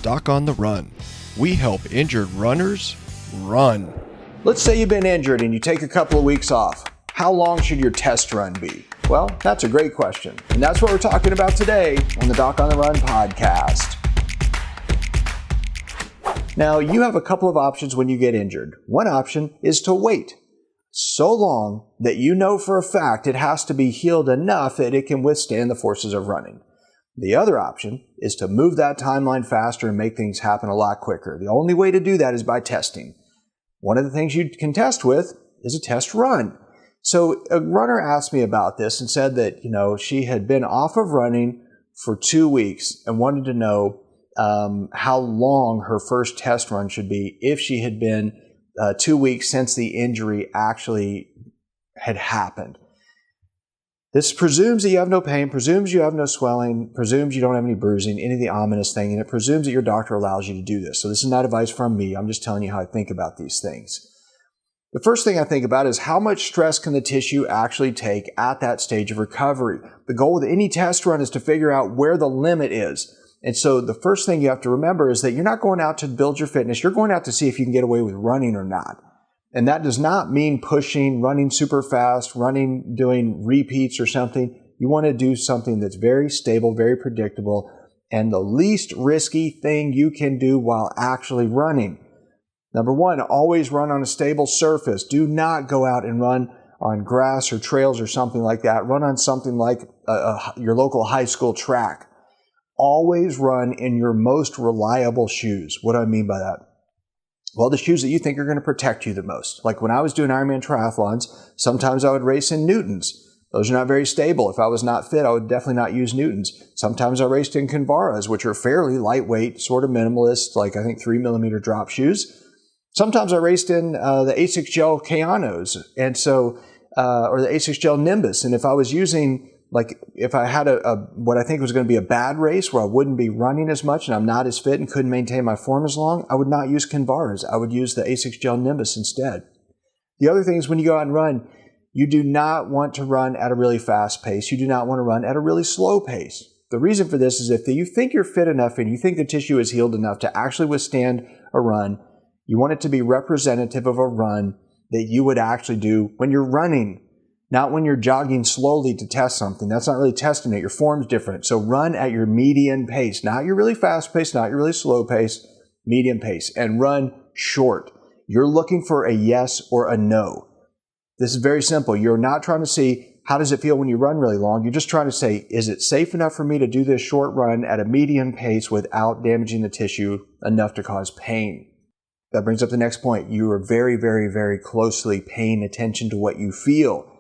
Doc on the Run. We help injured runners run. Let's say you've been injured and you take a couple of weeks off. How long should your test run be? Well, that's a great question. And that's what we're talking about today on the Doc on the Run podcast. Now, you have a couple of options when you get injured. One option is to wait so long that you know for a fact it has to be healed enough that it can withstand the forces of running. The other option is to move that timeline faster and make things happen a lot quicker. The only way to do that is by testing. One of the things you can test with is a test run. So a runner asked me about this and said that, she had been off of running for 2 weeks and wanted to know how long her first test run should be if she had been 2 weeks since the injury actually had happened. This presumes that you have no pain, presumes you have no swelling, presumes you don't have any bruising, any of the ominous thing, and it presumes that your doctor allows you to do this. So this is not advice from me. I'm just telling you how I think about these things. The first thing I think about is how much stress can the tissue actually take at that stage of recovery. The goal with any test run is to figure out where the limit is. And so the first thing you have to remember is that you're not going out to build your fitness. You're going out to see if you can get away with running or not. And that does not mean pushing, running super fast, doing repeats or something. You want to do something that's very stable, very predictable, and the least risky thing you can do while actually running. Number one, always run on a stable surface. Do not go out and run on grass or trails or something like that. Run on something like your local high school track. Always run in your most reliable shoes. What do I mean by that? Well, the shoes that you think are going to protect you the most. Like when I was doing Ironman triathlons, sometimes I would race in Newtons. Those are not very stable. If I was not fit, I would definitely not use Newtons. Sometimes I raced in Kinvaras, which are fairly lightweight, sort of minimalist, like I think 3mm drop shoes. Sometimes I raced in the Asics Gel Kayanos, and so or the Asics Gel Nimbus. And if I was using, if I had what I think was going to be a bad race where I wouldn't be running as much and I'm not as fit and couldn't maintain my form as long, I would not use Kinvaras. I would use the Asics Gel Nimbus instead. The other thing is when you go out and run, you do not want to run at a really fast pace. You do not want to run at a really slow pace. The reason for this is if you think you're fit enough and you think the tissue is healed enough to actually withstand a run, you want it to be representative of a run that you would actually do when you're running. Not when you're jogging slowly to test something. That's not really testing it. Your form's different. So run at your median pace, not your really fast pace, not your really slow pace, medium pace, and run short. You're looking for a yes or a no. This is very simple. You're not trying to see how does it feel when you run really long. You're just trying to say, is it safe enough for me to do this short run at a medium pace without damaging the tissue enough to cause pain? That brings up the next point. You are very, very, very closely paying attention to what you feel.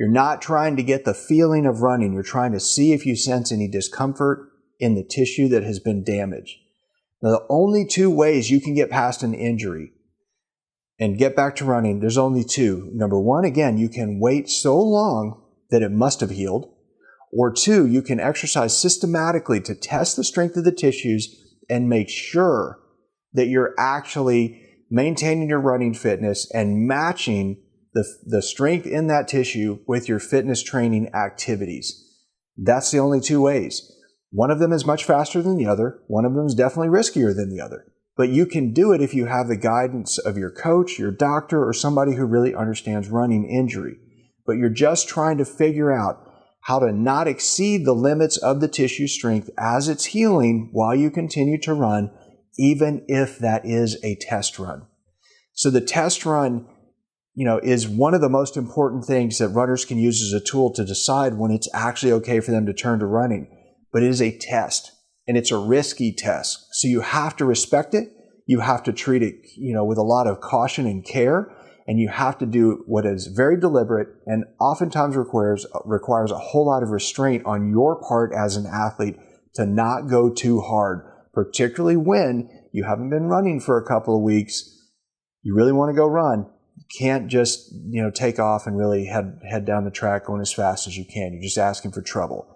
You're not trying to get the feeling of running. You're trying to see if you sense any discomfort in the tissue that has been damaged. Now, the only two ways you can get past an injury and get back to running, there's only two. Number one, again, you can wait so long that it must have healed. Or two, you can exercise systematically to test the strength of the tissues and make sure that you're actually maintaining your running fitness and matching the strength in that tissue with your fitness training activities. That's the only two ways. One of them is much faster than the other. One of them is definitely riskier than the other. But you can do it if you have the guidance of your coach, your doctor, or somebody who really understands running injury. But you're just trying to figure out how to not exceed the limits of the tissue strength as it's healing while you continue to run, even if that is a test run. So the test run is one of the most important things that runners can use as a tool to decide when it's actually okay for them to turn to running. But it is a test, and it's a risky test. So you have to respect it. You have to treat it, with a lot of caution and care, and you have to do what is very deliberate and oftentimes requires a whole lot of restraint on your part as an athlete to not go too hard, particularly when you haven't been running for a couple of weeks. You really want to go run. You can't just, take off and really head down the track going as fast as you can. You're just asking for trouble.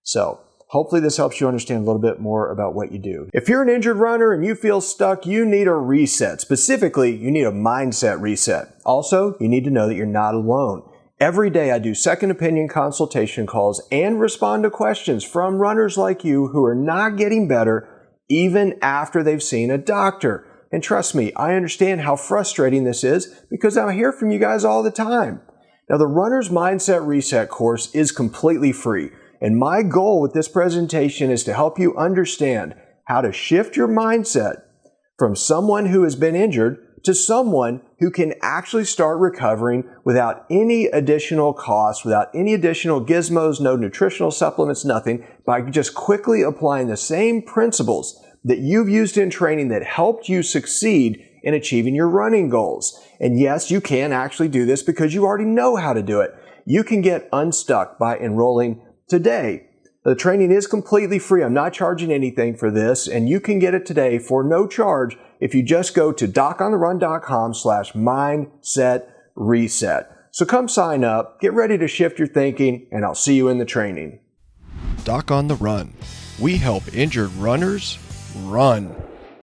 So hopefully this helps you understand a little bit more about what you do. If you're an injured runner and you feel stuck, you need a reset. Specifically, you need a mindset reset. Also, you need to know that you're not alone. Every day I do second opinion consultation calls and respond to questions from runners like you who are not getting better even after they've seen a doctor. And trust me, I understand how frustrating this is because I hear from you guys all the time. Now, the Runner's Mindset Reset course is completely free, and my goal with this presentation is to help you understand how to shift your mindset from someone who has been injured to someone who can actually start recovering without any additional cost, without any additional gizmos, no nutritional supplements, nothing, by just quickly applying the same principles that you've used in training that helped you succeed in achieving your running goals. And yes, you can actually do this because you already know how to do it. You can get unstuck by enrolling today. The training is completely free. I'm not charging anything for this, and you can get it today for no charge if you just go to docontherun.com/mindsetreset. So come sign up, get ready to shift your thinking, and I'll see you in the training. Doc on the Run. We help injured runners run.